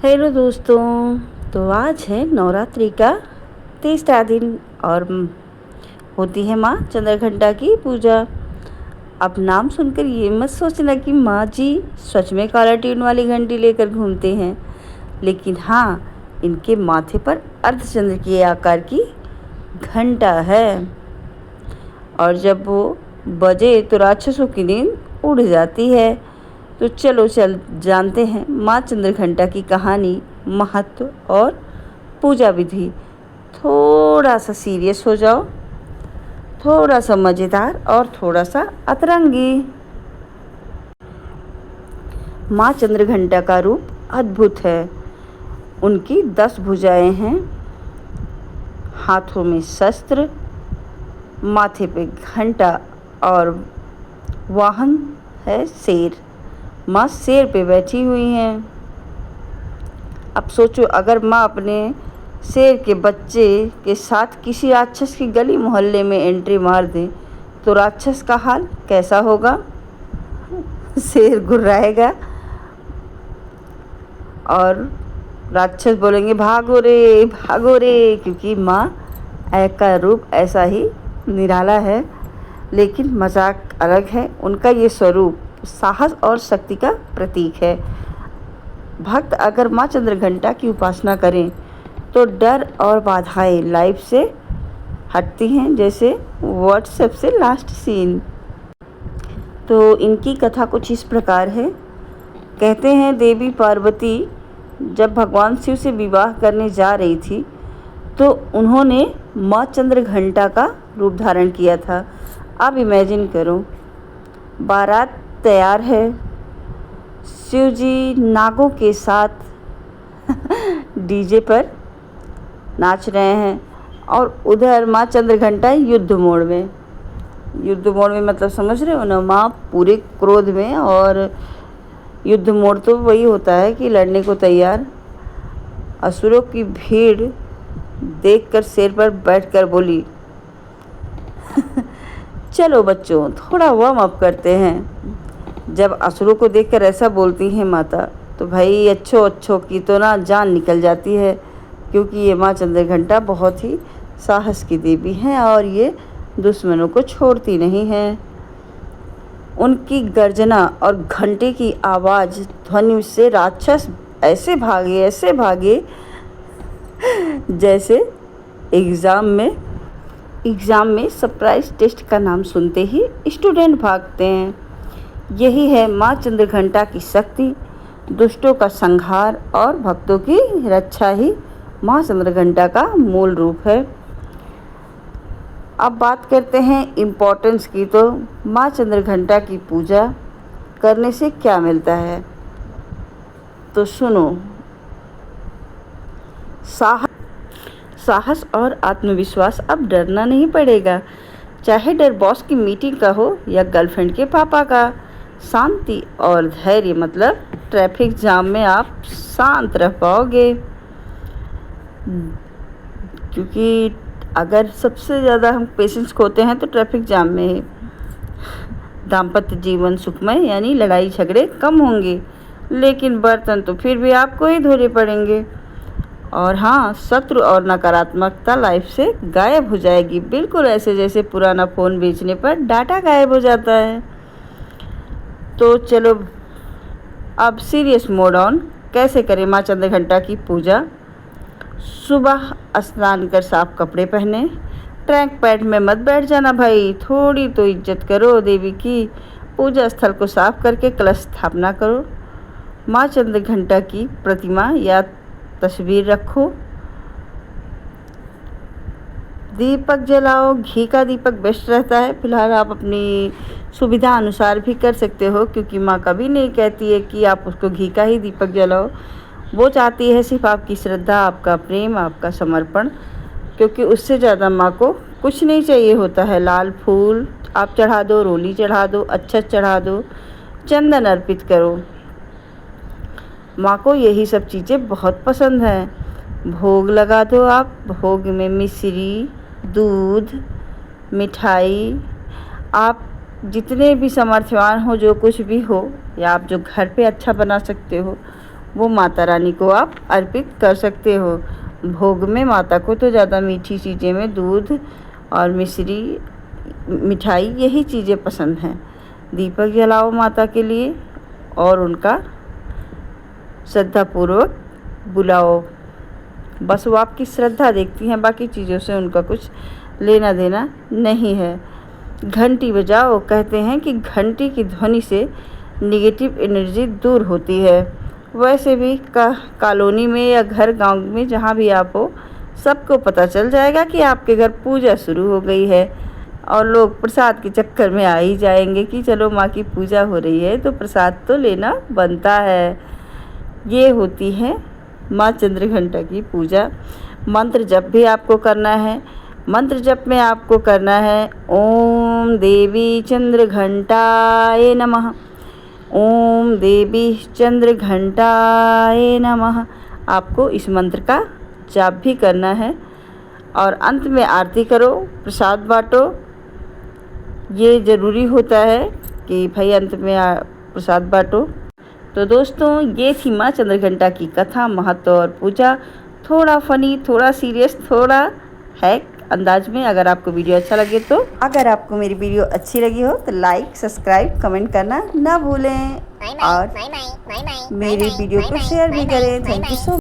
Hello दोस्तों। तो आज है नवरात्रि का तीसरा दिन और होती है माँ चंद्रघंटा की पूजा। अब नाम सुनकर ये मत सोचना कि माँ जी सच में काला ट्यून वाली घंटी लेकर घूमते हैं, लेकिन हाँ, इनके माथे पर अर्धचंद्र के आकार की घंटा है और जब वो बजे तो राक्षसों की नींद उड़ जाती है। तो चलो जानते हैं माँ चंद्रघंटा की कहानी, महत्व और पूजा विधि। थोड़ा सा सीरियस हो जाओ, थोड़ा सा मज़ेदार और थोड़ा सा अतरंगी। माँ चंद्रघंटा का रूप अद्भुत है। उनकी 10 भुजाएं हैं, हाथों में शस्त्र, माथे पे घंटा और वाहन है शेर। माँ शेर पे बैठी हुई हैं। अब सोचो, अगर माँ अपने शेर के बच्चे के साथ किसी राक्षस की गली मोहल्ले में एंट्री मार दे तो राक्षस का हाल कैसा होगा? शेर गुर्राएगा और राक्षस बोलेंगे भागो रे, क्योंकि माँ का रूप ऐसा ही निराला है। लेकिन मजाक अलग है, उनका ये स्वरूप साहस और शक्ति का प्रतीक है। भक्त अगर माँ चंद्रघंटा की उपासना करें तो डर और बाधाएं लाइफ से हटती हैं, जैसे व्हाट्सएप से लास्ट सीन। तो इनकी कथा कुछ इस प्रकार है। कहते हैं देवी पार्वती जब भगवान शिव से विवाह करने जा रही थी तो उन्होंने माँ चंद्रघंटा का रूप धारण किया था। अब इमेजिन करो, बारात तैयार है, शिव जी नागों के साथ डीजे पर नाच रहे हैं और उधर माँ चंद्रघंटा युद्ध मोड में मतलब समझ रहे हो ना, माँ पूरे क्रोध में। और युद्ध मोड तो वही होता है कि लड़ने को तैयार। असुरों की भीड़ देखकर शेर पर बैठकर बोली चलो बच्चों, थोड़ा वार्म अप करते हैं। जब असुरों को देखकर ऐसा बोलती हैं माता, तो भाई अच्छों की तो ना जान निकल जाती है, क्योंकि ये माँ चंद्रघंटा बहुत ही साहस की देवी हैं और ये दुश्मनों को छोड़ती नहीं हैं। उनकी गर्जना और घंटे की आवाज़ ध्वनि से राक्षस ऐसे भागे जैसे एग्ज़ाम में सरप्राइज टेस्ट का नाम सुनते ही स्टूडेंट भागते हैं। यही है माँ चंद्रघंटा की शक्ति, दुष्टों का संहार और भक्तों की रक्षा ही माँ चंद्रघंटा का मूल रूप है। अब बात करते हैं इम्पोर्टेंस की। तो माँ चंद्रघंटा की पूजा करने से क्या मिलता है, तो सुनो। साहस और आत्मविश्वास। अब डरना नहीं पड़ेगा, चाहे डर बॉस की मीटिंग का हो या गर्लफ्रेंड के पापा का। शांति और धैर्य, मतलब ट्रैफिक जाम में आप शांत रह पाओगे, क्योंकि अगर सबसे ज़्यादा हम पेशेंस खोते हैं तो ट्रैफिक जाम में ही। दाम्पत्य जीवन सुखमय, यानी लड़ाई झगड़े कम होंगे, लेकिन बर्तन तो फिर भी आपको ही धोने पड़ेंगे। और हाँ, शत्रु और नकारात्मकता लाइफ से गायब हो जाएगी, बिल्कुल ऐसे जैसे पुराना फ़ोन बेचने पर डाटा गायब हो जाता है। तो चलो अब सीरियस मोड ऑन। कैसे करें माँ चंद्रघंटा की पूजा? सुबह स्नान कर साफ कपड़े पहने। ट्रैक पैड में मत बैठ जाना भाई, थोड़ी तो इज्जत करो देवी की। पूजा स्थल को साफ करके कलश स्थापना करो। माँ चंद्रघंटा की प्रतिमा या तस्वीर रखो। दीपक जलाओ, घी का दीपक बेस्ट रहता है। फिलहाल आप अपनी सुविधा अनुसार भी कर सकते हो, क्योंकि माँ कभी नहीं कहती है कि आप उसको घी का ही दीपक जलाओ। वो चाहती है सिर्फ आपकी श्रद्धा, आपका प्रेम, आपका समर्पण, क्योंकि उससे ज़्यादा माँ को कुछ नहीं चाहिए होता है। लाल फूल आप चढ़ा दो, रोली चढ़ा दो, अक्षत चढ़ा दो, चंदन अर्पित करो। माँ को यही सब चीज़ें बहुत पसंद हैं। भोग लगा दो आप। भोग में मिश्री, दूध, मिठाई, आप जितने भी सामर्थ्यवान हो, जो कुछ भी हो, या आप जो घर पे अच्छा बना सकते हो वो माता रानी को आप अर्पित कर सकते हो। भोग में माता को तो ज़्यादा मीठी चीज़ें में दूध और मिश्री, मिठाई, यही चीज़ें पसंद हैं। दीपक जलाओ माता के लिए और उनका श्रद्धापूर्वक बुलाओ। बस वो आपकी श्रद्धा देखती हैं, बाकी चीज़ों से उनका कुछ लेना देना नहीं है। घंटी बजाओ। कहते हैं कि घंटी की ध्वनि से नेगेटिव एनर्जी दूर होती है। वैसे भी कॉलोनी में या घर गांव में जहाँ भी आप हो, सबको पता चल जाएगा कि आपके घर पूजा शुरू हो गई है और लोग प्रसाद के चक्कर में आ ही जाएंगे कि चलो माँ की पूजा हो रही है तो प्रसाद तो लेना बनता है। ये होती है माँ चंद्रघंटा की पूजा। मंत्र जप भी आपको करना है। मंत्र जप में आपको करना है ओम देवी चंद्रघंटाय नमः, ओम देवी चंद्रघंटाय नमः। आपको इस मंत्र का जाप भी करना है और अंत में आरती करो, प्रसाद बांटो। ये ज़रूरी होता है कि भाई अंत में प्रसाद बांटो। तो दोस्तों, ये थी माँ चंद्रघंटा की कथा, महत्व और पूजा। थोड़ा फ़नी, थोड़ा सीरियस, थोड़ा हैक अंदाज में। अगर आपको वीडियो अच्छा लगे तो, अगर आपको मेरी वीडियो अच्छी लगी हो तो लाइक, सब्सक्राइब, कमेंट करना ना भूलें और मेरी वीडियो को शेयर भी करें। Thank you so much.